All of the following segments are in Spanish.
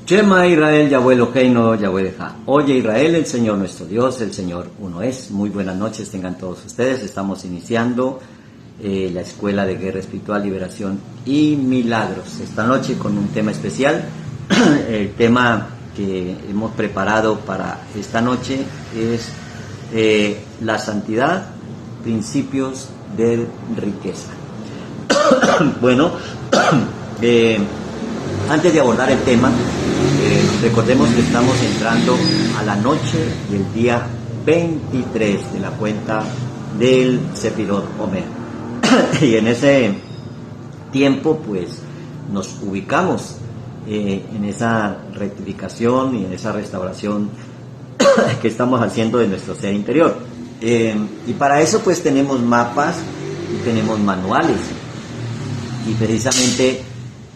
Shema Israel, Yahweh Eloheinu, Yahweh Echad. Oye Israel, el Señor nuestro Dios, el Señor uno es. Muy buenas noches tengan todos ustedes. Estamos iniciando la Escuela de Guerra Espiritual, Liberación y Milagros. Esta noche con un tema especial. El tema que hemos preparado para esta noche es la santidad, principios de riqueza. Bueno, antes de abordar el tema, recordemos que estamos entrando a la noche del día 23 de la cuenta del Sefirot Omer. Y en ese tiempo pues nos ubicamos en esa rectificación y en esa restauración que estamos haciendo de nuestro ser interior. Y para eso pues tenemos mapas y tenemos manuales. Y precisamente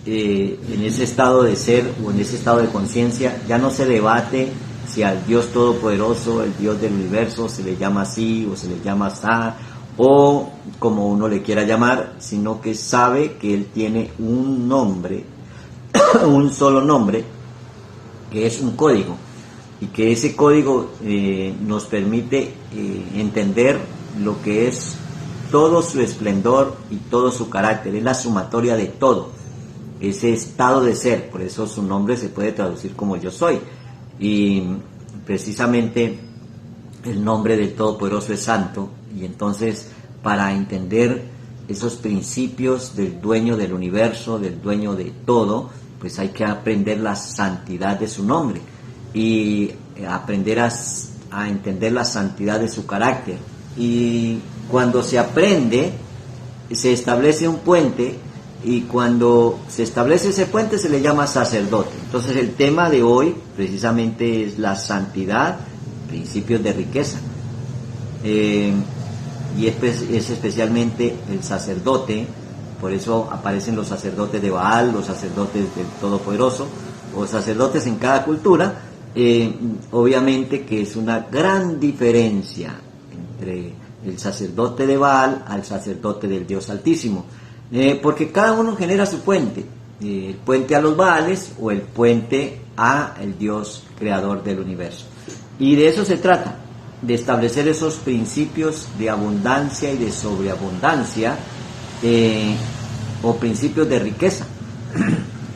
en ese estado de ser o en ese estado de conciencia ya no se debate si al Dios Todopoderoso, el Dios del universo, se le llama así o se le llama así o como uno le quiera llamar, sino que sabe que Él tiene un nombre, un solo nombre, que es un código, y que ese código nos permite entender lo que es todo su esplendor y todo su carácter. Es la sumatoria de todo, ese estado de ser. Por eso su nombre se puede traducir como yo soy, y precisamente el nombre del Todopoderoso es santo. Y entonces, para entender esos principios del dueño del universo, del dueño de todo, pues hay que aprender la santidad de su nombre y aprender a entender la santidad de su carácter. Y cuando se aprende, se establece un puente, y cuando se establece ese puente se le llama sacerdote. Entonces el tema de hoy precisamente es la santidad, principios de riqueza. Y es especialmente el sacerdote. Por eso aparecen los sacerdotes de Baal, los sacerdotes del Todopoderoso, o sacerdotes en cada cultura. Obviamente que es una gran diferencia entre el sacerdote de Baal al sacerdote del Dios Altísimo, porque cada uno genera su puente, el puente a los Baales o el puente a el Dios creador del universo. Y de eso se trata, de establecer esos principios de abundancia y de sobreabundancia, o principios de riqueza.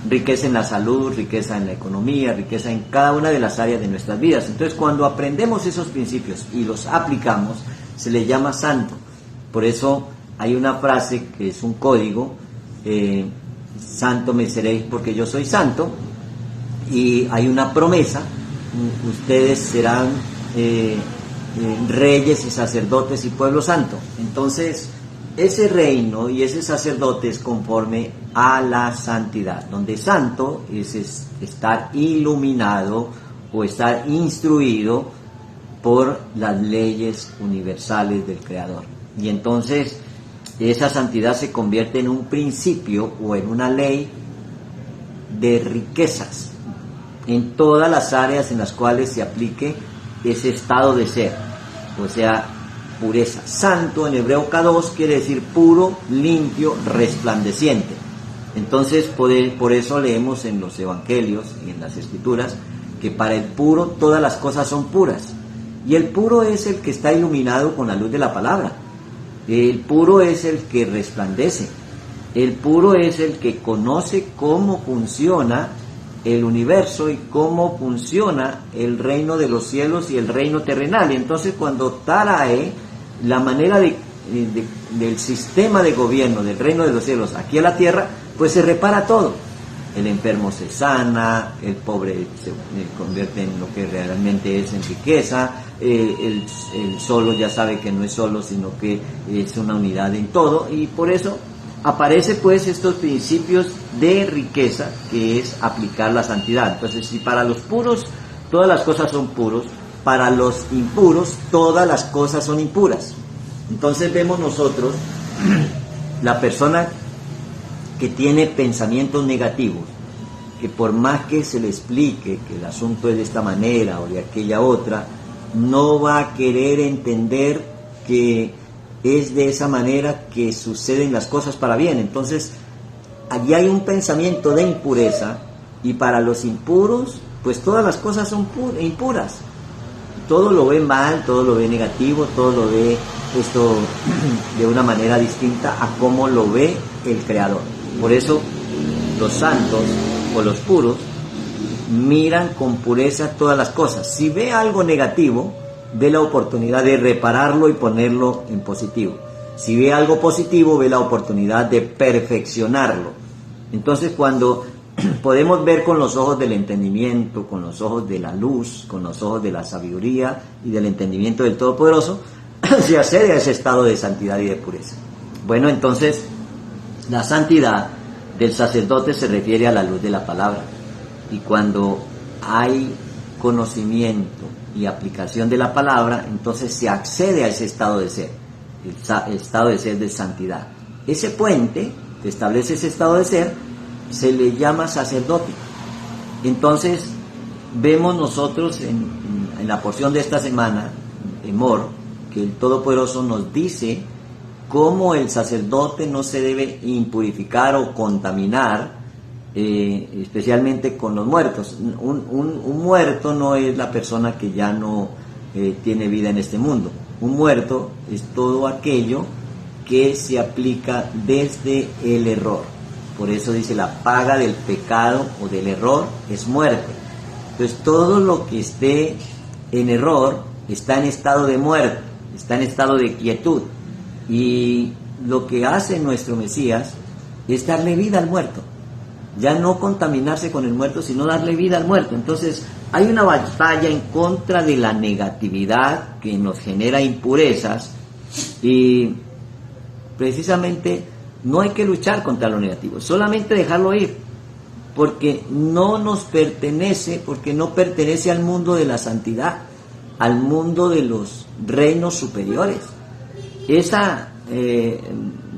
Riqueza en la salud, riqueza en la economía, riqueza en cada una de las áreas de nuestras vidas. Entonces, cuando aprendemos esos principios y los aplicamos, se le llama santo. Por eso hay una frase que es un código: santo me seréis porque yo soy santo. Y hay una promesa: ustedes serán reyes y sacerdotes y pueblo santo. Entonces, ese reino y ese sacerdote es conforme a la santidad, donde santo es estar iluminado o estar instruido por las leyes universales del Creador. Y entonces esa santidad se convierte en un principio o en una ley de riquezas en todas las áreas en las cuales se aplique ese estado de ser, o sea, pureza. Santo en hebreo kadosh quiere decir puro, limpio, resplandeciente. Entonces por eso leemos en los evangelios y en las escrituras que para el puro todas las cosas son puras. Y el puro es el que está iluminado con la luz de la palabra. El puro es el que resplandece. El puro es el que conoce cómo funciona el universo y cómo funciona el reino de los cielos y el reino terrenal. Y entonces cuando trae la manera del sistema de gobierno del reino de los cielos aquí a la tierra, pues se repara todo. El enfermo se sana, el pobre se convierte en lo que realmente es, en riqueza, el solo ya sabe que no es solo, sino que es una unidad en todo. Y por eso aparece pues estos principios de riqueza, que es aplicar la santidad. Entonces, si para los puros todas las cosas son puros, para los impuros todas las cosas son impuras. Entonces vemos nosotros la persona que tiene pensamientos negativos, que por más que se le explique que el asunto es de esta manera o de aquella otra, no va a querer entender que es de esa manera que suceden las cosas para bien. Entonces, allí hay un pensamiento de impureza Y para los impuros, pues todas las cosas son impuras. Todo lo ve mal, todo lo ve negativo, todo lo ve esto de una manera distinta a cómo lo ve el Creador. Por eso los santos o los puros miran con pureza todas las cosas. Si ve algo negativo, ve la oportunidad de repararlo y ponerlo en positivo. Si ve algo positivo, ve la oportunidad de perfeccionarlo. Entonces, cuando podemos ver con los ojos del entendimiento, con los ojos de la luz, con los ojos de la sabiduría y del entendimiento del Todopoderoso, se accede a ese estado de santidad y de pureza. Bueno, entonces, la santidad del sacerdote se refiere a la luz de la palabra. Y cuando hay conocimiento y aplicación de la palabra, entonces se accede a ese estado de ser, el estado de ser de santidad. Ese puente que establece ese estado de ser se le llama sacerdote. Entonces vemos nosotros en la porción de esta semana, Emor, que el Todopoderoso nos dice cómo el sacerdote no se debe impurificar o contaminar, especialmente con los muertos. Un muerto no es la persona que ya no tiene vida en este mundo. Un muerto es todo aquello que se aplica desde el error. Por eso dice, la paga del pecado o del error es muerte. Entonces todo lo que esté en error está en estado de muerte, está en estado de quietud. Y lo que hace nuestro Mesías es darle vida al muerto. Ya no contaminarse con el muerto, sino darle vida al muerto. Entonces hay una batalla en contra de la negatividad que nos genera impurezas, y precisamente no hay que luchar contra lo negativo, solamente dejarlo ir, porque no nos pertenece, porque no pertenece al mundo de la santidad, al mundo de los reinos superiores. Esa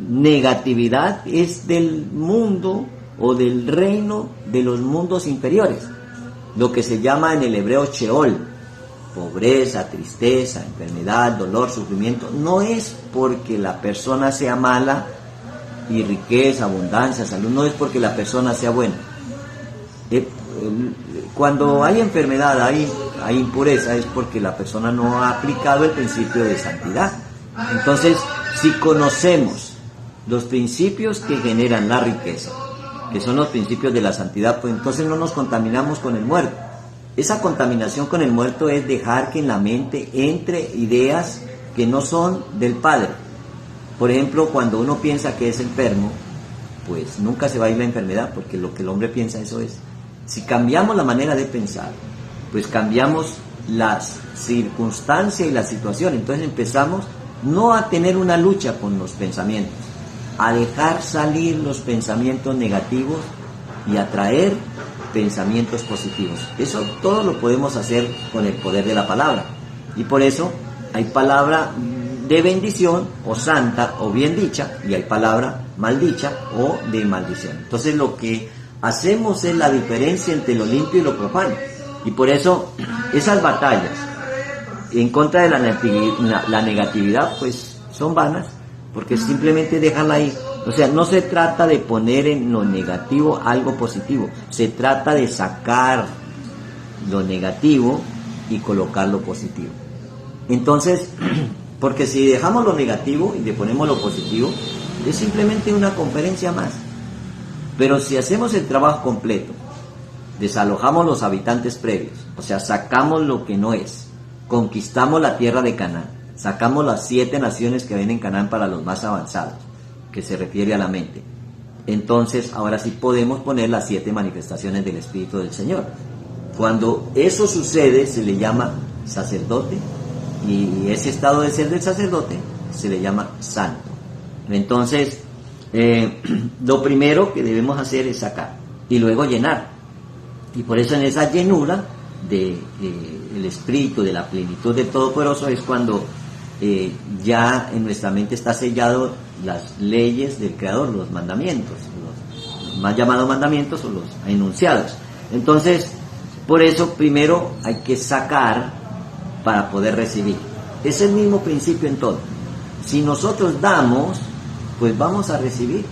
negatividad es del mundo o del reino de los mundos inferiores, lo que se llama en el hebreo Sheol, pobreza, tristeza, enfermedad, dolor, sufrimiento. No es porque la persona sea mala y riqueza, abundancia, salud, no es porque la persona sea buena. Cuando hay enfermedad, hay impureza, es porque la persona no ha aplicado el principio de santidad. Entonces, si conocemos los principios que generan la riqueza, que son los principios de la santidad, pues entonces no nos contaminamos con el muerto. Esa contaminación con el muerto es dejar que en la mente entre ideas que no son del Padre. Por ejemplo, cuando uno piensa que es enfermo, pues nunca se va a ir la enfermedad, porque lo que el hombre piensa, eso es. Si cambiamos la manera de pensar, pues cambiamos las circunstancias y la situación. Entonces empezamos no a tener una lucha con los pensamientos, a dejar salir los pensamientos negativos y a traer pensamientos positivos. Eso todo lo podemos hacer con el poder de la palabra. Y por eso hay palabra de bendición o santa o bien dicha, y hay palabra maldicha o de maldición. Entonces lo que hacemos es la diferencia entre lo limpio y lo profano. Y por eso esas batallas en contra de la negatividad pues son vanas, porque simplemente dejarla ahí. O sea, no se trata de poner en lo negativo algo positivo, se trata de sacar lo negativo y colocar lo positivo. Entonces, porque si dejamos lo negativo y le ponemos lo positivo, es simplemente una conferencia más. Pero si hacemos el trabajo completo, desalojamos los habitantes previos, o sea, sacamos lo que no es, conquistamos la tierra de Canaán, sacamos las 7 naciones que ven en Canaán para los más avanzados, que se refiere a la mente. Entonces, ahora sí podemos poner las 7 manifestaciones del Espíritu del Señor. Cuando eso sucede, se le llama sacerdote, y ese estado de ser del sacerdote se le llama santo. Entonces, lo primero que debemos hacer es sacar, y luego llenar. Y por eso en esa llenura del Espíritu, de la plenitud del Todopoderoso, es cuando ya en nuestra mente está sellado las leyes del Creador, los mandamientos, los más llamados mandamientos o los enunciados. Entonces, por eso primero hay que sacar para poder recibir. Es el mismo principio en todo. Si nosotros damos, pues vamos a recibir.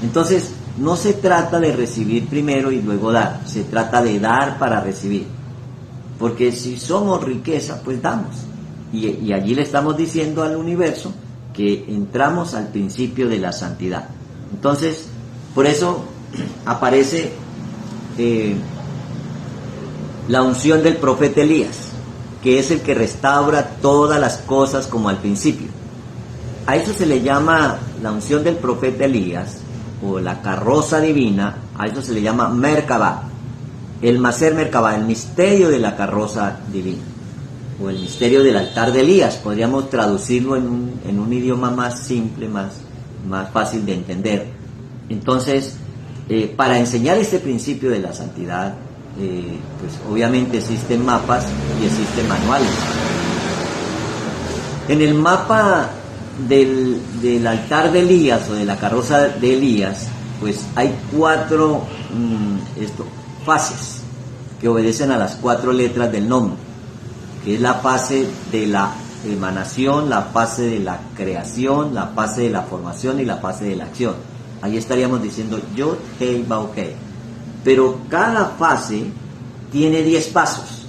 Entonces, no se trata de recibir primero y luego dar, se trata de dar para recibir. Porque si somos riqueza, pues damos. Y allí le estamos diciendo al universo que entramos al principio de la santidad. Entonces, por eso aparece la unción del profeta Elías, que es el que restaura todas las cosas como al principio. A eso se le llama la unción del profeta Elías, o la carroza divina, a eso se le llama Merkabah, el Maser Merkabah, el misterio de la carroza divina, o el misterio del altar de Elías. Podríamos traducirlo en un idioma más simple, más fácil de entender. Entonces, para enseñar este principio de la santidad, pues obviamente existen mapas y existen manuales. En el mapa del altar de Elías o de la carroza de Elías, pues hay 4 fases que obedecen a las 4 letras del nombre, que es la fase de la emanación, la fase de la creación, la fase de la formación y la fase de la acción. Ahí estaríamos diciendo Yod, Hei, Vav, Hei. Pero cada fase tiene 10 pasos.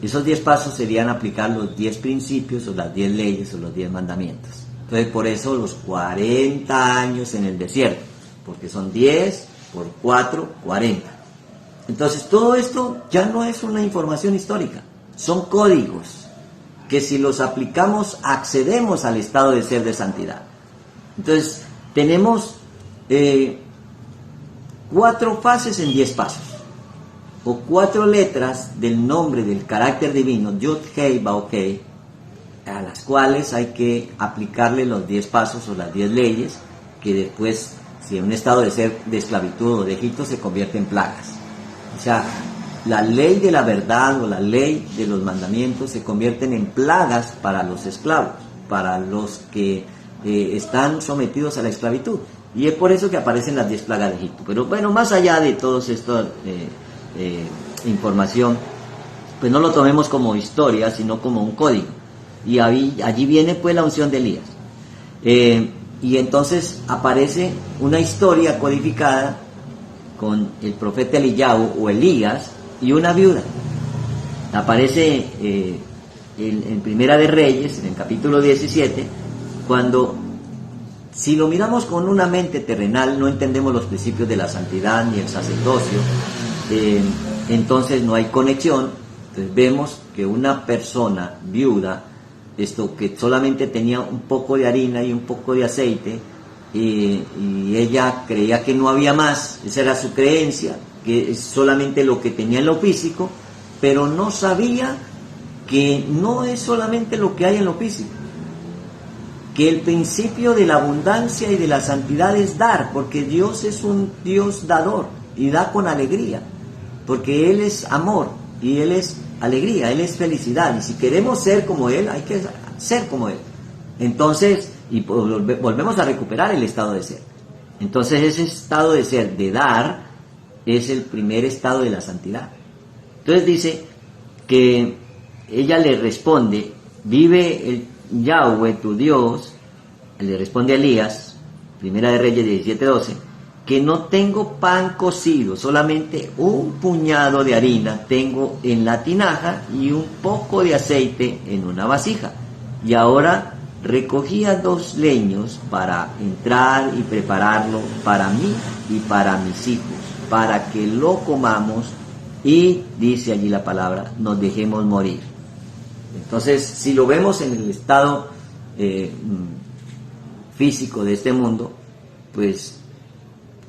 Esos 10 pasos serían aplicar los 10 principios o las 10 leyes o los 10 mandamientos. Entonces, por eso los 40 años en el desierto, porque son 10 por 4, 40. Entonces, todo esto ya no es una información histórica, son códigos que si los aplicamos accedemos al estado de ser de santidad. Entonces, tenemos 4 fases en 10 pasos, o 4 letras del nombre del carácter divino, Yod, Hei, Vav, Hei, a las cuales hay que aplicarle los 10 pasos o las 10 leyes, que después, si en un estado de ser de esclavitud o de Egipto, se convierte en plagas. O sea, la ley de la verdad o la ley de los mandamientos se convierten en plagas para los esclavos, para los que están sometidos a la esclavitud. Y es por eso que aparecen las 10 plagas de Egipto. Pero bueno, más allá de todo esto, información, pues no lo tomemos como historia, sino como un código. Y allí viene pues la unción de Elías. Y entonces aparece una historia codificada con el profeta Eliyahu o Elías y una viuda. Aparece en Primera de Reyes, en el capítulo 17, cuando, si lo miramos con una mente terrenal, no entendemos los principios de la santidad ni el sacerdocio, entonces no hay conexión. Entonces vemos que una persona viuda, que solamente tenía un poco de harina y un poco de aceite, y ella creía que no había más, esa era su creencia, que es solamente lo que tenía en lo físico, pero no sabía que no es solamente lo que hay en lo físico, que el principio de la abundancia y de la santidad es dar, porque Dios es un Dios dador y da con alegría, porque Él es amor y Él es alegría, Él es felicidad, y si queremos ser como Él, hay que ser como Él. Entonces, y volvemos a recuperar el estado de ser. Entonces, ese estado de ser, de dar, es el primer estado de la santidad. Entonces dice que ella le responde, vive el Yahweh tu Dios, le responde a Elías, Primera de Reyes 17:12, que no tengo pan cocido, solamente un puñado de harina tengo en la tinaja y un poco de aceite en una vasija. Y ahora recogía 2 leños para entrar y prepararlo para mí y para mis hijos, para que lo comamos y, dice allí la palabra, nos dejemos morir. Entonces, si lo vemos en el estado físico de este mundo, pues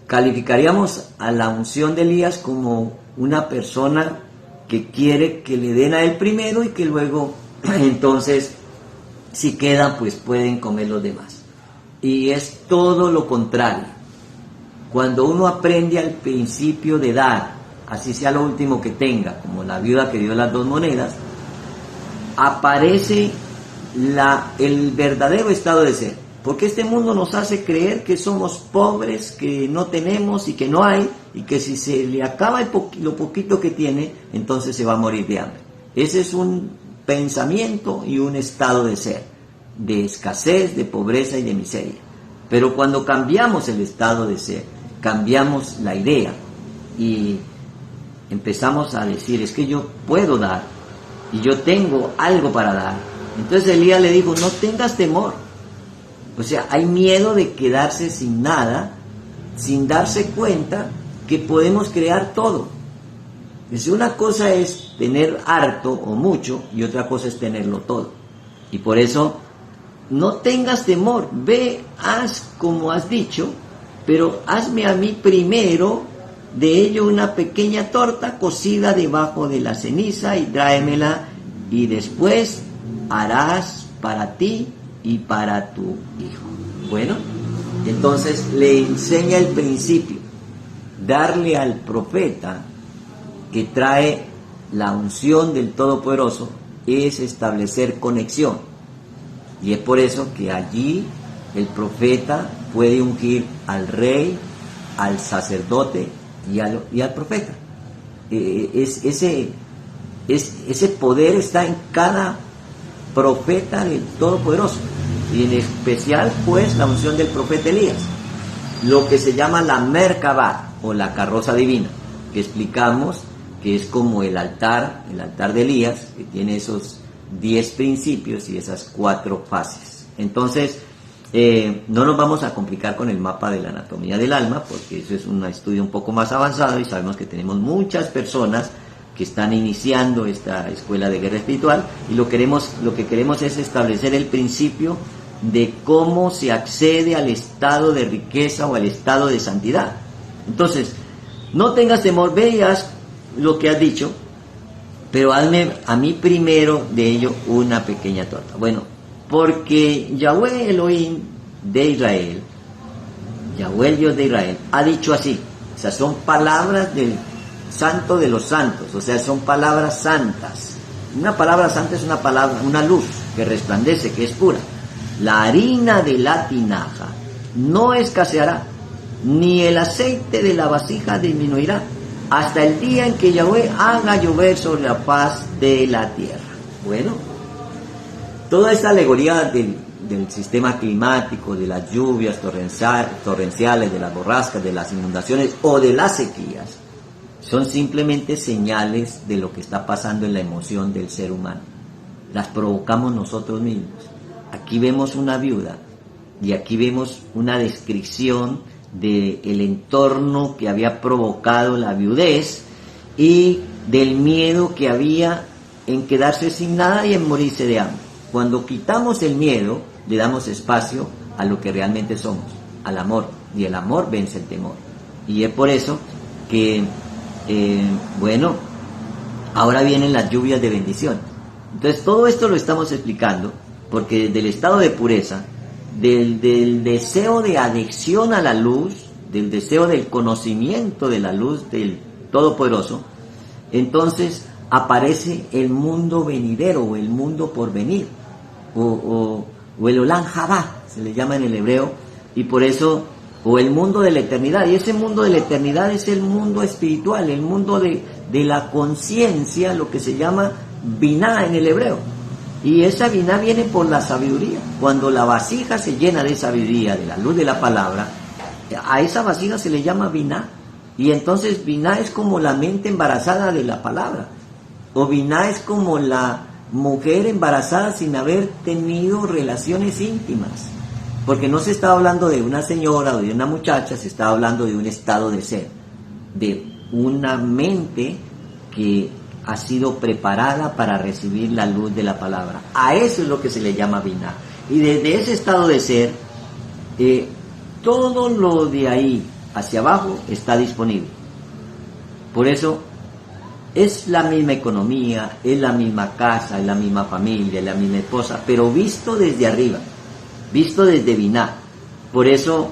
calificaríamos a la unción de Elías como una persona que quiere que le den a él primero y que luego, entonces, si queda, pues pueden comer los demás. Y es todo lo contrario. Cuando uno aprende al principio de dar, así sea lo último que tenga, como la viuda que dio las 2 monedas, aparece el verdadero estado de ser. Porque este mundo nos hace creer que somos pobres, que no tenemos y que no hay, y que si se le acaba lo poquito que tiene, entonces se va a morir de hambre. Ese es un pensamiento y un estado de ser, de escasez, de pobreza y de miseria. Pero cuando cambiamos el estado de ser cambiamos la idea y empezamos a decir, es que yo puedo dar y yo tengo algo para dar. Entonces Elías le dijo, no tengas temor. O sea, hay miedo de quedarse sin nada, sin darse cuenta que podemos crear todo. Es una cosa es tener harto o mucho y otra cosa es tenerlo todo. Y por eso no tengas temor, ve, haz como has dicho, pero hazme a mí primero de ello una pequeña torta cocida debajo de la ceniza y tráemela, y después harás para ti y para tu hijo. Bueno, entonces le enseña el principio, darle al profeta que trae la unción del Todopoderoso es establecer conexión. Y es por eso que allí el profeta puede ungir al rey, al sacerdote y al profeta. Ese poder está en cada profeta del Todopoderoso. Y en especial, pues, la unción del profeta Elías. Lo que se llama la Merkabah, o la carroza divina, que explicamos que es como el altar de Elías, que tiene esos 10 principios y esas 4 fases. Entonces, no nos vamos a complicar con el mapa de la anatomía del alma, porque eso es un estudio un poco más avanzado y sabemos que tenemos muchas personas que están iniciando esta escuela de guerra espiritual y lo que queremos es establecer el principio de cómo se accede al estado de riqueza o al estado de santidad. Entonces, no tengas temor, ve y haz lo que has dicho, pero hazme a mí primero de ello una pequeña torta. Bueno, porque Yahweh Elohim de Israel, Yahweh el Dios de Israel, ha dicho así. O sea, son palabras del Santo de los Santos, o sea, son palabras santas. Una palabra santa es una luz que resplandece, que es pura. La harina de la tinaja no escaseará, ni el aceite de la vasija disminuirá, hasta el día en que Yahweh haga llover sobre la faz de la tierra. Bueno, toda esta alegoría del sistema climático, de las lluvias torrenciales, de las borrascas, de las inundaciones o de las sequías, son simplemente señales de lo que está pasando en la emoción del ser humano. Las provocamos nosotros mismos. Aquí vemos una viuda y aquí vemos una descripción del entorno que había provocado la viudez y del miedo que había en quedarse sin nada y en morirse de hambre. Cuando quitamos el miedo, le damos espacio a lo que realmente somos, al amor, y el amor vence el temor. Y es por eso que, bueno, ahora vienen las lluvias de bendición. Entonces todo esto lo estamos explicando porque desde el estado de pureza, del deseo de adicción a la luz, del deseo del conocimiento de la luz del Todopoderoso, entonces aparece el mundo venidero o el mundo por venir, o el Olam Jabá, se le llama en el hebreo, y por eso, o el mundo de la eternidad, y ese mundo de la eternidad es el mundo espiritual, el mundo de la conciencia, lo que se llama Biná en el hebreo. Y esa Biná viene por la sabiduría. Cuando la vasija se llena de sabiduría, de la luz de la palabra, a esa vasija se le llama Biná. Y entonces Biná es como la mente embarazada de la palabra. O Biná es como la mujer embarazada sin haber tenido relaciones íntimas. Porque no se estaba hablando de una señora o de una muchacha, se estaba hablando de un estado de ser. De una mente que ha sido preparada para recibir la luz de la palabra. A eso es lo que se le llama Biná. Y desde ese estado de ser, todo lo de ahí hacia abajo está disponible. Por eso es la misma economía, es la misma casa, es la misma familia, es la misma esposa, pero visto desde arriba, visto desde Biná. Por eso,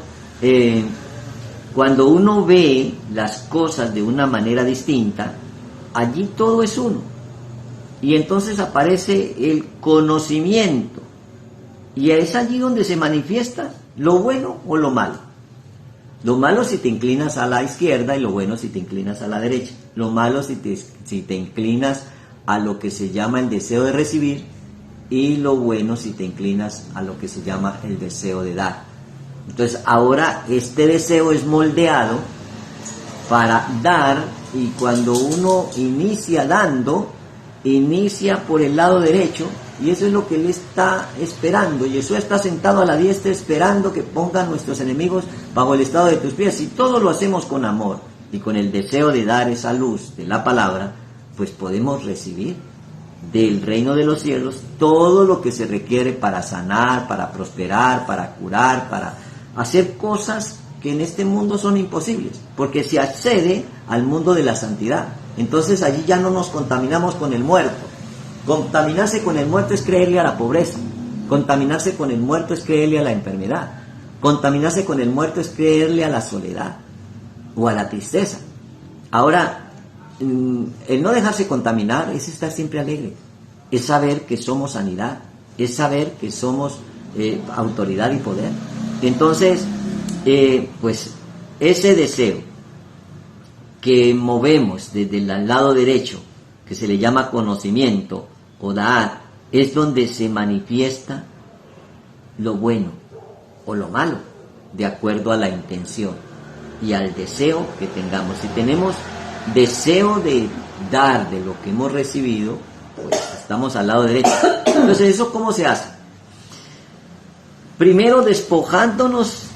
cuando uno ve las cosas de una manera distinta, allí todo es uno. Y entonces aparece el conocimiento. Y es allí donde se manifiesta lo bueno o lo malo. Lo malo si te inclinas a la izquierda y lo bueno si te inclinas a la derecha. Lo malo si te inclinas a lo que se llama el deseo de recibir y lo bueno si te inclinas a lo que se llama el deseo de dar. Entonces ahora este deseo es moldeado para dar, y cuando uno inicia dando, inicia por el lado derecho, y eso es lo que Él está esperando. Jesús está sentado a la diestra esperando que pongan nuestros enemigos bajo el estrado de tus pies. Si todo lo hacemos con amor y con el deseo de dar esa luz de la palabra, pues podemos recibir del reino de los cielos todo lo que se requiere para sanar, para prosperar, para curar, para hacer cosas que en este mundo son imposibles, porque se accede al mundo de la santidad. Entonces allí ya no nos contaminamos con el muerto. Contaminarse con el muerto es creerle a la pobreza. Contaminarse con el muerto es creerle a la enfermedad. Contaminarse con el muerto es creerle a la soledad o a la tristeza. Ahora, el no dejarse contaminar es estar siempre alegre, es saber que somos sanidad, es saber que somos autoridad y poder. Entonces, pues ese deseo que movemos desde el lado derecho, que se le llama conocimiento o da'at, es donde se manifiesta lo bueno o lo malo, de acuerdo a la intención y al deseo que tengamos. Si tenemos deseo de dar de lo que hemos recibido, pues estamos al lado derecho. Entonces, ¿eso cómo se hace? Primero, despojándonos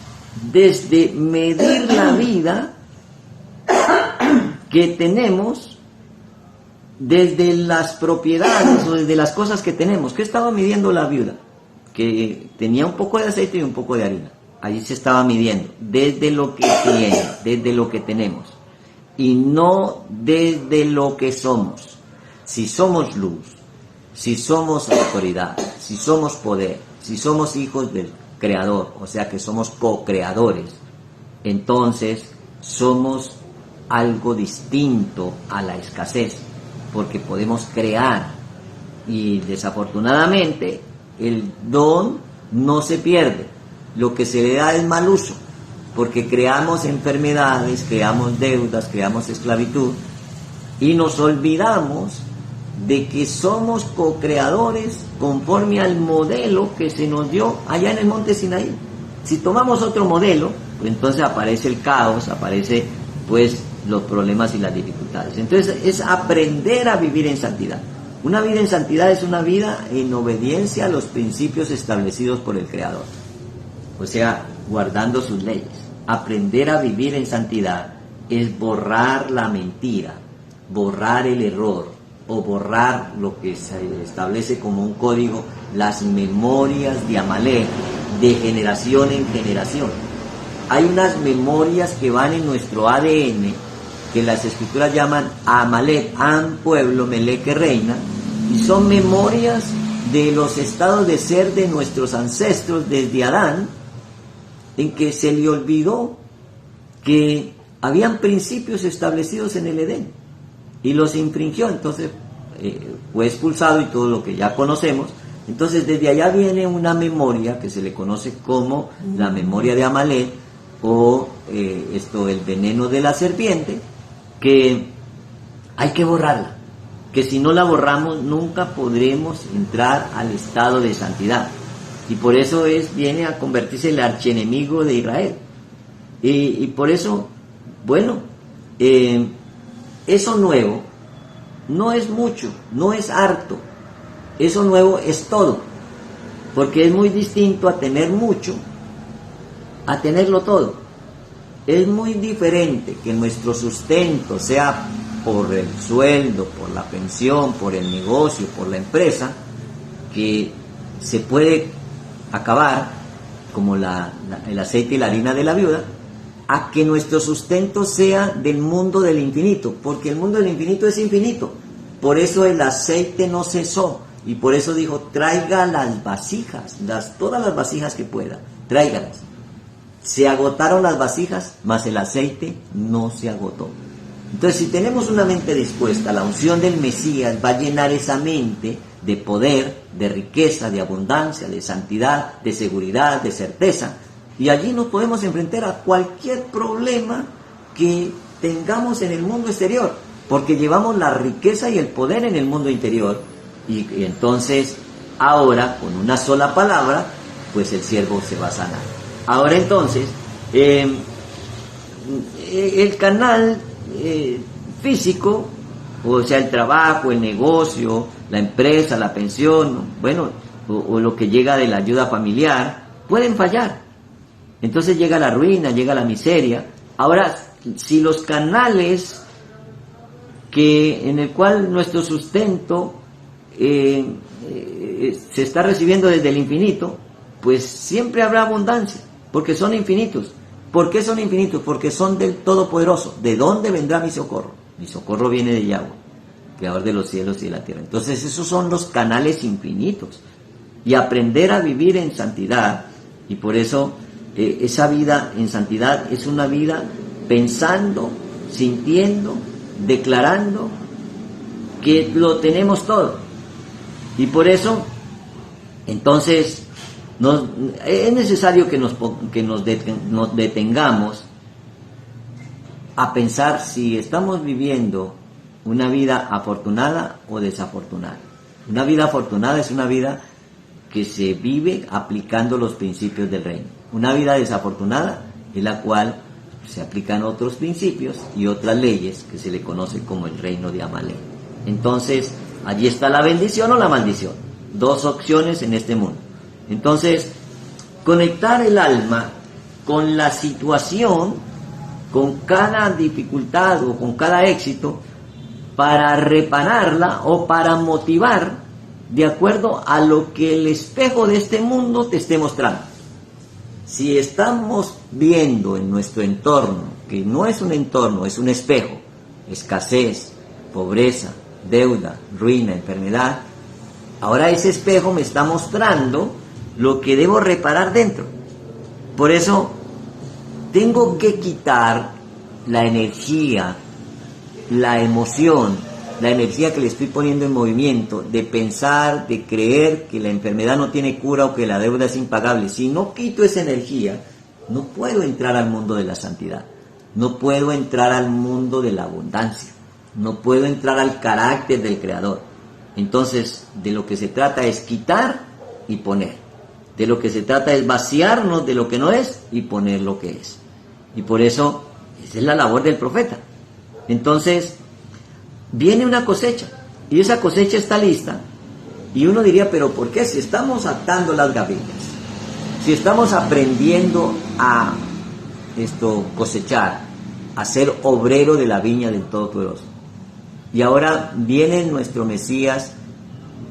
desde medir la vida que tenemos desde las propiedades o desde las cosas que tenemos. ¿Qué estaba midiendo la viuda? Que tenía un poco de aceite y un poco de harina. Allí se estaba midiendo desde lo que tiene, desde lo que tenemos, y no desde lo que somos. Si somos luz, si somos autoridad, si somos poder, si somos hijos del Creador, o sea que somos co-creadores, entonces somos algo distinto a la escasez, porque podemos crear, y desafortunadamente el don no se pierde. Lo que se le da es mal uso, porque creamos enfermedades, creamos deudas, creamos esclavitud, y nos olvidamos de que somos co-creadores conforme al modelo que se nos dio allá en el monte Sinaí. Si tomamos otro modelo, pues entonces aparece el caos, aparece pues los problemas y las dificultades. Entonces es aprender a vivir en santidad. Una vida en santidad es una vida en obediencia a los principios establecidos por el Creador, o sea, guardando sus leyes. Aprender a vivir en santidad es borrar la mentira, borrar el error, o borrar lo que se establece como un código, las memorias de Amalek, de generación en generación. Hay unas memorias que van en nuestro ADN, que las escrituras llaman Amalek, Am, pueblo, Melek, reina, y son memorias de los estados de ser de nuestros ancestros desde Adán, en que se le olvidó que habían principios establecidos en el Edén y los infringió. Entonces fue expulsado y todo lo que ya conocemos. Entonces desde allá viene una memoria que se le conoce como la memoria de Amalek, o el veneno de la serpiente, que hay que borrarla, que si no la borramos nunca podremos entrar al estado de santidad, y por eso viene a convertirse en el archienemigo de Israel, y por eso, bueno, eso nuevo no es mucho, no es harto, eso nuevo es todo, porque es muy distinto a tener mucho a tenerlo todo. Es muy diferente que nuestro sustento sea por el sueldo, por la pensión, por el negocio, por la empresa, que se puede acabar, como el aceite y la harina de la viuda, a que nuestro sustento sea del mundo del infinito, porque el mundo del infinito es infinito. Por eso el aceite no cesó, y por eso dijo: traiga las vasijas, todas las vasijas que pueda, tráigalas. Se agotaron las vasijas, mas el aceite no se agotó. Entonces, si tenemos una mente dispuesta, la unción del Mesías va a llenar esa mente de poder, de riqueza, de abundancia, de santidad, de seguridad, de certeza. Y allí nos podemos enfrentar a cualquier problema que tengamos en el mundo exterior, porque llevamos la riqueza y el poder en el mundo interior. Y entonces, ahora, con una sola palabra, pues el siervo se va a sanar. Ahora entonces, el canal físico, o sea, el trabajo, el negocio, la empresa, la pensión, bueno, o lo que llega de la ayuda familiar, pueden fallar. Entonces llega la ruina, llega la miseria. Ahora, si los canales en el cual nuestro sustento se está recibiendo desde el infinito, pues siempre habrá abundancia, porque son infinitos. ¿Por qué son infinitos? Porque son del Todopoderoso. ¿De dónde vendrá mi socorro? Mi socorro viene de Yahweh, Creador de los cielos y de la tierra. Entonces esos son los canales infinitos. Y aprender a vivir en santidad, y por eso esa vida en santidad es una vida pensando, sintiendo, declarando que lo tenemos todo. Y por eso, entonces, es necesario que nos detengamos a pensar si estamos viviendo una vida afortunada o desafortunada. Una vida afortunada es una vida que se vive aplicando los principios del reino. Una vida desafortunada es la cual se aplican otros principios y otras leyes que se le conoce como el reino de Amalek. Entonces, allí está la bendición o la maldición. Dos opciones en este mundo. Entonces, conectar el alma con la situación, con cada dificultad o con cada éxito, para repararla o para motivar de acuerdo a lo que el espejo de este mundo te esté mostrando. Si estamos viendo en nuestro entorno, que no es un entorno, es un espejo, escasez, pobreza, deuda, ruina, enfermedad, ahora ese espejo me está mostrando lo que debo reparar dentro. Por eso tengo que quitar la energía, la emoción, la energía que le estoy poniendo en movimiento, de pensar, de creer que la enfermedad no tiene cura o que la deuda es impagable. Si no quito esa energía, no puedo entrar al mundo de la santidad, no puedo entrar al mundo de la abundancia, no puedo entrar al carácter del Creador. Entonces, de lo que se trata es quitar y poner. De lo que se trata es vaciarnos de lo que no es y poner lo que es. Y por eso, esa es la labor del profeta. Entonces, viene una cosecha, y esa cosecha está lista, y uno diría, pero ¿por qué? Si estamos atando las gavillas, si estamos aprendiendo a cosechar, a ser obrero de la viña del Todopoderoso, y ahora viene nuestro Mesías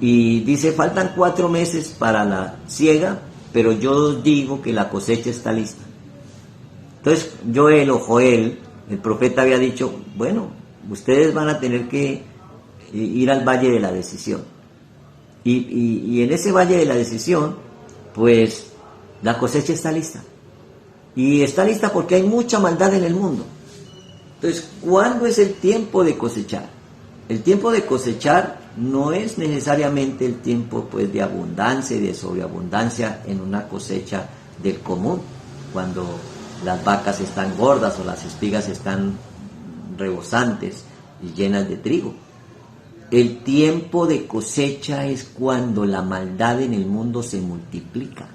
y dice, faltan 4 meses para la siega, pero yo os digo que la cosecha está lista. Entonces Joel o Joel, el profeta, había dicho, bueno, ustedes van a tener que ir al valle de la decisión. Y en ese valle de la decisión, pues la cosecha está lista. Y está lista porque hay mucha maldad en el mundo. Entonces, ¿cuándo es el tiempo de cosechar? El tiempo de cosechar no es necesariamente el tiempo pues de abundancia y de sobreabundancia en una cosecha del común, cuando las vacas están gordas o las espigas están rebosantes y llenas de trigo. El tiempo de cosecha es cuando la maldad en el mundo se multiplica,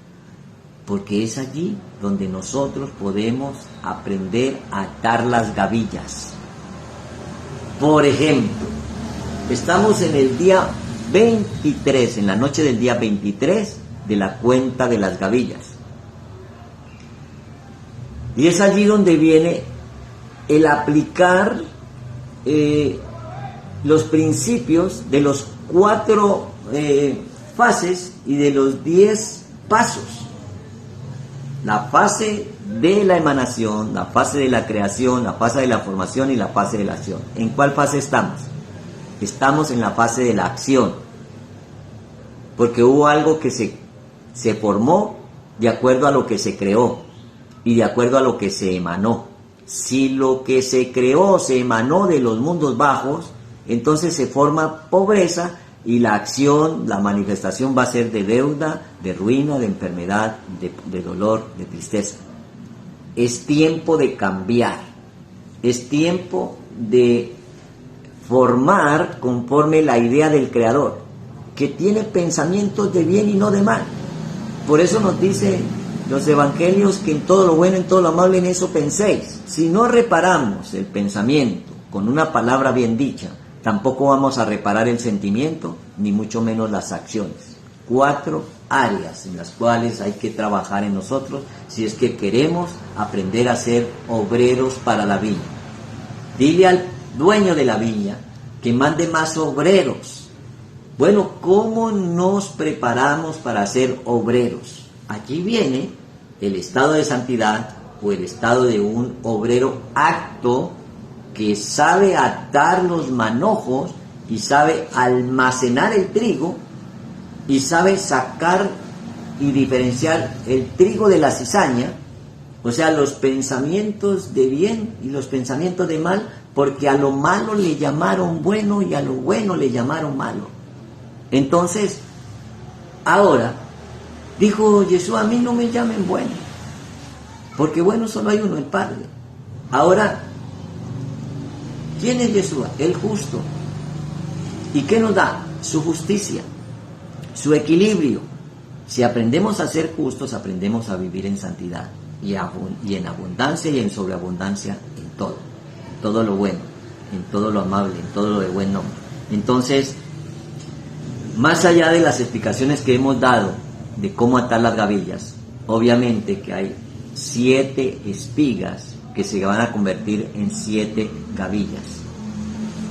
porque es allí donde nosotros podemos aprender a atar las gavillas. Por ejemplo, estamos en el día 23, en la noche del día 23 de la cuenta de las gavillas. Y es allí donde viene el aplicar los principios de los 4 fases y de los 10 pasos. La fase de la emanación, la fase de la creación, la fase de la formación y la fase de la acción. ¿En cuál fase estamos? Estamos en la fase de la acción, porque hubo algo que se formó de acuerdo a lo que se creó y de acuerdo a lo que se emanó. Si lo que se creó se emanó de los mundos bajos, entonces se forma pobreza y la acción, la manifestación va a ser de deuda, de ruina, de enfermedad, de dolor, de tristeza. Es tiempo de cambiar, es tiempo de formar conforme la idea del Creador, que tiene pensamientos de bien y no de mal. Por eso nos dice los evangelios, que en todo lo bueno, en todo lo amable, en eso penséis. Si no reparamos el pensamiento con una palabra bien dicha, tampoco vamos a reparar el sentimiento, ni mucho menos las acciones. 4 áreas en las cuales hay que trabajar en nosotros si es que queremos aprender a ser obreros para la viña. Dile al dueño de la viña que mande más obreros. Bueno, ¿cómo nos preparamos para ser obreros? Aquí viene el estado de santidad o el estado de un obrero acto que sabe atar los manojos y sabe almacenar el trigo y sabe sacar y diferenciar el trigo de la cizaña, o sea, los pensamientos de bien y los pensamientos de mal, porque a lo malo le llamaron bueno y a lo bueno le llamaron malo. Entonces, ahora, dijo Jesús, a mí no me llamen bueno, porque bueno solo hay uno, el Padre. Ahora, ¿quién es Jesús? El justo. ¿Y qué nos da? Su justicia, su equilibrio. Si aprendemos a ser justos, aprendemos a vivir en santidad y en abundancia y en sobreabundancia en todo lo bueno, en todo lo amable, en todo lo de buen nombre. Entonces, más allá de las explicaciones que hemos dado de cómo atar las gavillas, obviamente que hay 7 espigas que se van a convertir en 7 gavillas.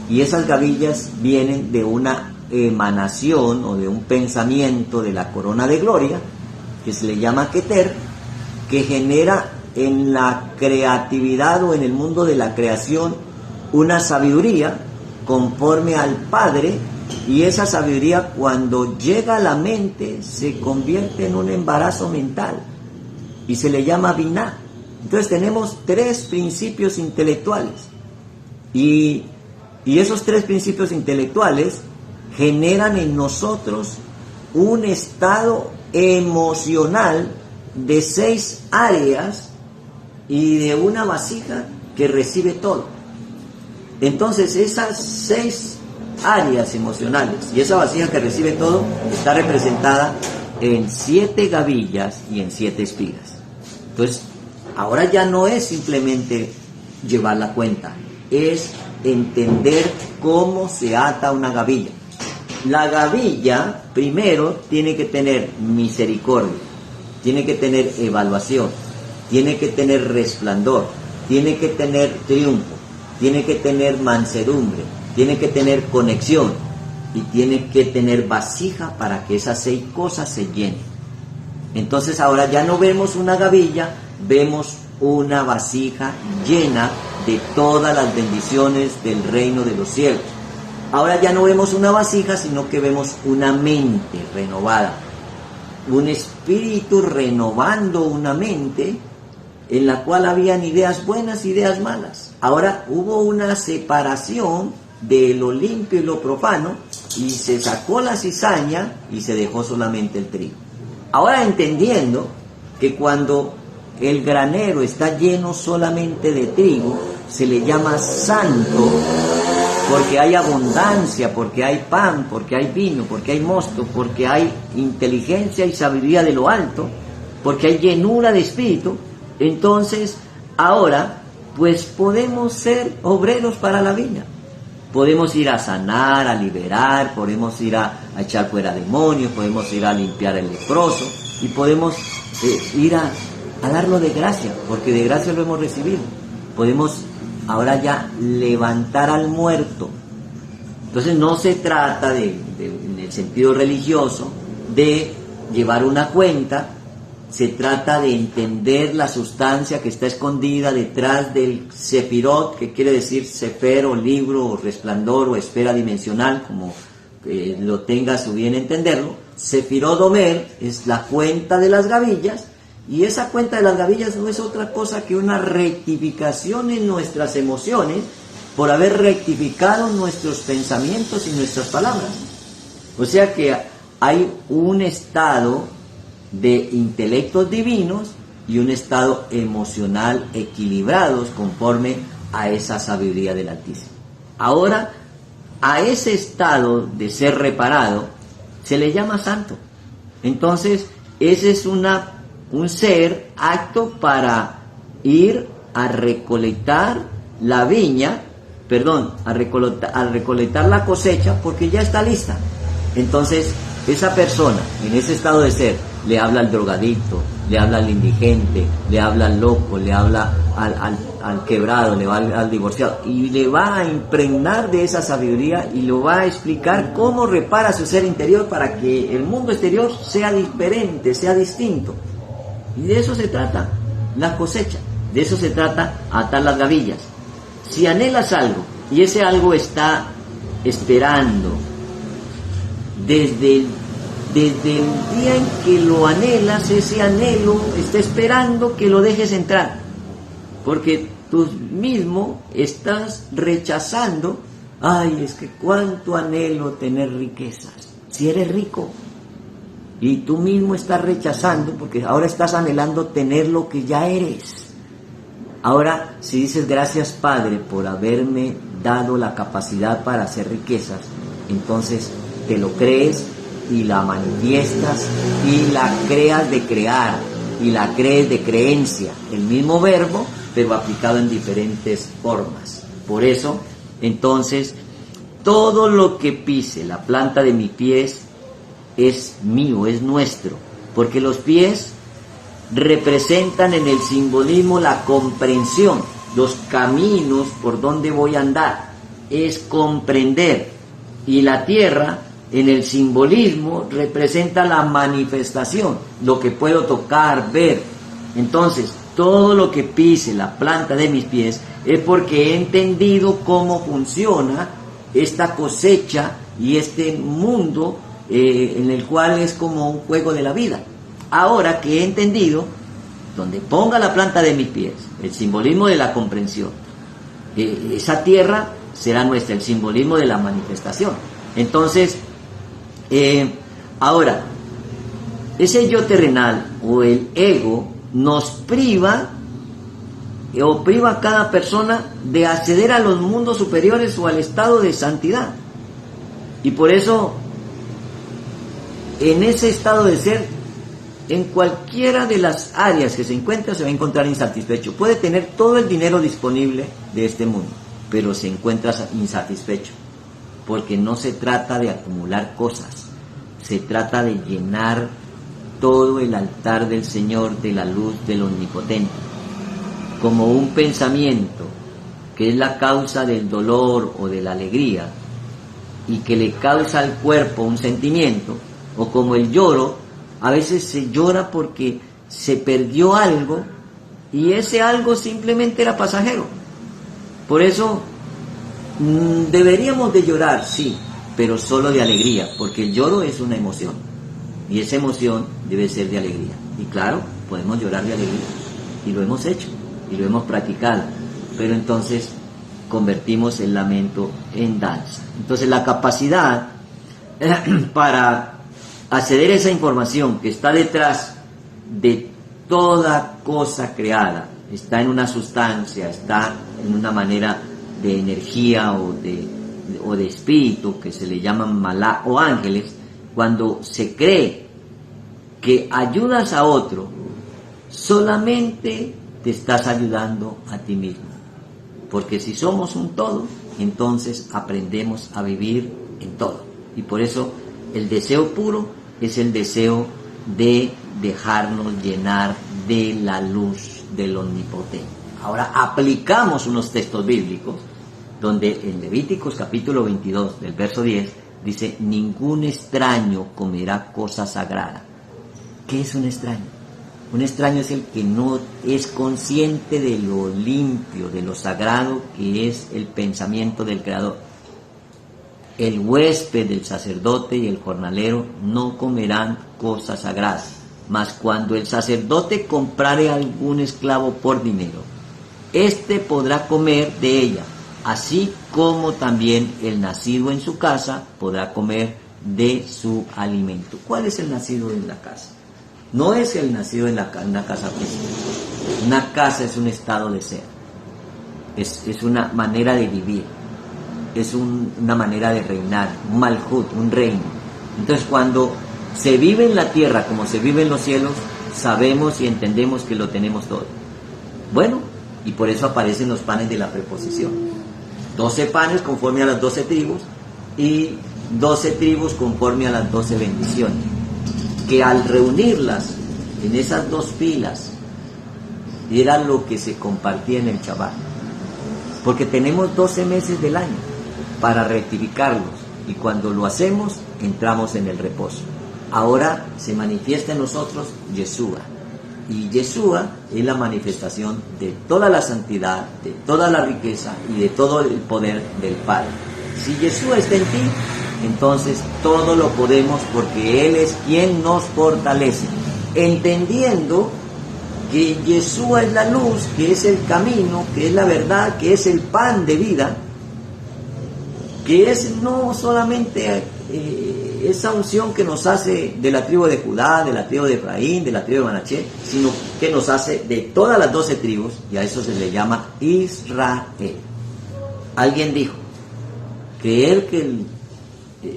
Y esas gavillas vienen de una emanación o de un pensamiento de la corona de gloria, que se le llama Keter, que genera en la creatividad o en el mundo de la creación una sabiduría conforme al Padre, y esa sabiduría cuando llega a la mente se convierte en un embarazo mental y se le llama Biná. Entonces tenemos 3 principios intelectuales y esos 3 principios intelectuales generan en nosotros un estado emocional de 6 áreas y de una vasija que recibe todo. Entonces esas 6 áreas emocionales y esa vasija que recibe todo está representada en 7 gavillas y en 7 espigas. Entonces, ahora ya no es simplemente llevar la cuenta, es entender cómo se ata una gavilla. La gavilla, primero, tiene que tener misericordia, tiene que tener evaluación, tiene que tener resplandor, tiene que tener triunfo, tiene que tener mansedumbre, tiene que tener conexión y tiene que tener vasija para que esas 6 cosas se llenen. Entonces ahora ya no vemos una gavilla, vemos una vasija llena de todas las bendiciones del reino de los cielos. Ahora ya no vemos una vasija, sino que vemos una mente renovada, un espíritu renovando una mente en la cual habían ideas buenas, ideas malas. Ahora hubo una separación de lo limpio y lo profano y se sacó la cizaña y se dejó solamente el trigo. Ahora entendiendo que cuando el granero está lleno solamente de trigo, se le llama santo, porque hay abundancia, porque hay pan, porque hay vino, porque hay mosto, porque hay inteligencia y sabiduría de lo alto, porque hay llenura de espíritu. Entonces, ahora, pues podemos ser obreros para la viña. Podemos ir a sanar, a liberar, podemos ir a echar fuera demonios, podemos ir a limpiar el leproso y podemos ir a darlo de gracia, porque de gracia lo hemos recibido. Podemos ahora ya levantar al muerto. Entonces no se trata en el sentido religioso de llevar una cuenta, se trata de entender la sustancia que está escondida detrás del sefirot, que quiere decir sefer o libro o resplandor o esfera dimensional, como lo tenga a su bien entenderlo. Sefirot Omer es la cuenta de las gavillas, y esa cuenta de las gavillas no es otra cosa que una rectificación en nuestras emociones por haber rectificado nuestros pensamientos y nuestras palabras. O sea que hay un estado de intelectos divinos y un estado emocional equilibrados conforme a esa sabiduría del Altísimo. Ahora, a ese estado de ser reparado se le llama santo. Entonces, esa es una un ser apto para ir a recolectar la viña, a recolectar la cosecha, porque ya está lista. Entonces, esa persona, en ese estado de ser, le habla al drogadicto, le habla al indigente, le habla al loco, le habla al quebrado, le va al divorciado, y le va a impregnar de esa sabiduría y lo va a explicar cómo repara su ser interior para que el mundo exterior sea diferente, sea distinto. Y de eso se trata la cosecha, de eso se trata atar las gavillas. Si anhelas algo y ese algo está esperando desde el día en que lo anhelas, ese anhelo está esperando que lo dejes entrar, porque tú mismo estás rechazando. Ay, es que cuánto anhelo tener riquezas. Si eres rico, y tú mismo estás rechazando, porque ahora estás anhelando tener lo que ya eres. Ahora, si dices gracias Padre por haberme dado la capacidad para hacer riquezas, entonces te lo crees y la manifiestas y la creas de crear y la crees de creencia, el mismo verbo pero aplicado en diferentes formas. Por eso, entonces, todo lo que pise la planta de mis pies es mío, es nuestro, porque los pies representan en el simbolismo la comprensión, los caminos por donde voy a andar, es comprender, y la tierra en el simbolismo representa la manifestación, lo que puedo tocar, ver. Entonces, todo lo que pise la planta de mis pies es porque he entendido cómo funciona esta cosecha y este mundo en el cual es como un juego de la vida. Ahora que he entendido, donde ponga la planta de mis pies, el simbolismo de la comprensión, esa tierra será nuestra, el simbolismo de la manifestación. Entonces, ahora, ese yo terrenal o el ego nos priva o priva a cada persona de acceder a los mundos superiores o al estado de santidad. Y por eso, en ese estado de ser, en cualquiera de las áreas que se encuentra, se va a encontrar insatisfecho. Puede tener todo el dinero disponible de este mundo, pero se encuentra insatisfecho, porque no se trata de acumular cosas, se trata de llenar todo el altar del Señor de la luz del Omnipotente, como un pensamiento que es la causa del dolor o de la alegría y que le causa al cuerpo un sentimiento, o como el lloro. A veces se llora porque se perdió algo y ese algo simplemente era pasajero. Por eso deberíamos de llorar, sí, pero solo de alegría, porque el lloro es una emoción y esa emoción debe ser de alegría. Y claro, podemos llorar de alegría y lo hemos hecho y lo hemos practicado, pero entonces convertimos el lamento en danza. Entonces la capacidad para acceder a esa información que está detrás de toda cosa creada, está en una sustancia, está en una manera de energía o de espíritu que se le llaman malá o ángeles. Cuando se cree que ayudas a otro, solamente te estás ayudando a ti mismo, porque si somos un todo, entonces aprendemos a vivir en todo. Y por eso el deseo puro es el deseo de dejarnos llenar de la luz del Omnipotente. Ahora aplicamos unos textos bíblicos donde en Levíticos capítulo 22 del verso 10 dice: ningún extraño comerá cosa sagrada. ¿Qué es un extraño? Un extraño es el que no es consciente de lo limpio, de lo sagrado que es el pensamiento del Creador. El huésped del sacerdote y el jornalero no comerán cosas sagradas, mas cuando el sacerdote comprare algún esclavo por dinero, éste podrá comer de ella, así como también el nacido en su casa podrá comer de su alimento. ¿Cuál es el nacido en la casa? No es el nacido en una casa física. Una casa es un estado de ser, es una manera de vivir, es una manera de reinar, un malhut, un reino. Entonces cuando se vive en la tierra como se vive en los cielos, sabemos y entendemos que lo tenemos todo. Bueno, y por eso aparecen los panes de la preposición. 12 panes conforme a las 12 tribus y 12 tribus conforme a las 12 bendiciones. Que al reunirlas en esas dos filas era lo que se compartía en el Shabbat. Porque tenemos 12 meses del año para rectificarlos y cuando lo hacemos entramos en el reposo. Ahora se manifiesta en nosotros Yeshua. Y Yeshua es la manifestación de toda la santidad, de toda la riqueza y de todo el poder del Padre. Si Yeshua está en ti, entonces todo lo podemos porque Él es quien nos fortalece. Entendiendo que Yeshua es la luz, que es el camino, que es la verdad, que es el pan de vida, que es no solamente esa unción que nos hace de la tribu de Judá, de la tribu de Efraín, de la tribu de Manaché, sino que nos hace de todas las 12 tribus, y a eso se le llama Israel. Alguien dijo, creer que el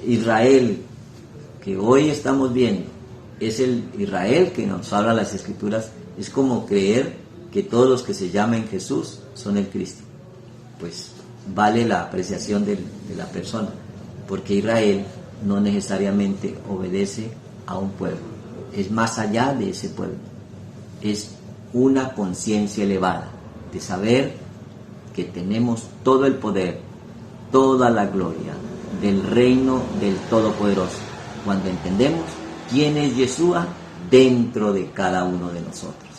Israel que hoy estamos viendo es el Israel que nos habla las Escrituras, es como creer que todos los que se llaman Jesús son el Cristo. Pues vale la apreciación de la persona, porque Israel no necesariamente obedece a un pueblo, es más allá de ese pueblo, es una conciencia elevada de saber que tenemos todo el poder, toda la gloria del reino del Todopoderoso, cuando entendemos quién es Yeshua dentro de cada uno de nosotros.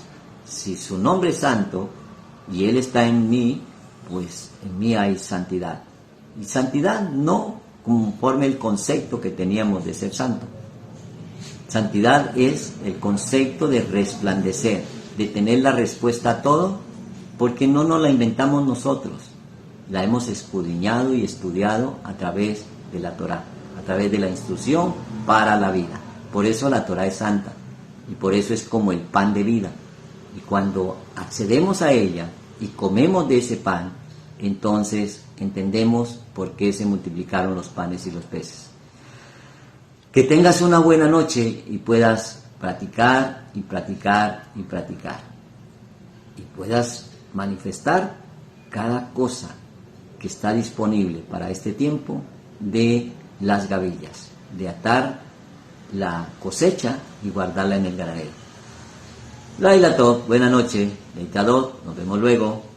Si su nombre es santo y Él está en mí, pues en mí hay santidad. Y santidad no conforme el concepto que teníamos de ser santo. Santidad es el concepto de resplandecer, de tener la respuesta a todo, porque no nos la inventamos nosotros, la hemos escudriñado y estudiado a través de la Torá, a través de la instrucción para la vida. Por eso la Torá es santa y por eso es como el pan de vida. Y cuando accedemos a ella y comemos de ese pan, entonces entendemos por qué se multiplicaron los panes y los peces. Que tengas una buena noche y puedas practicar y practicar y practicar. Y puedas manifestar cada cosa que está disponible para este tiempo de las gavillas, de atar la cosecha y guardarla en el granero. Laila Tov, buena noche, Leitadot, nos vemos luego.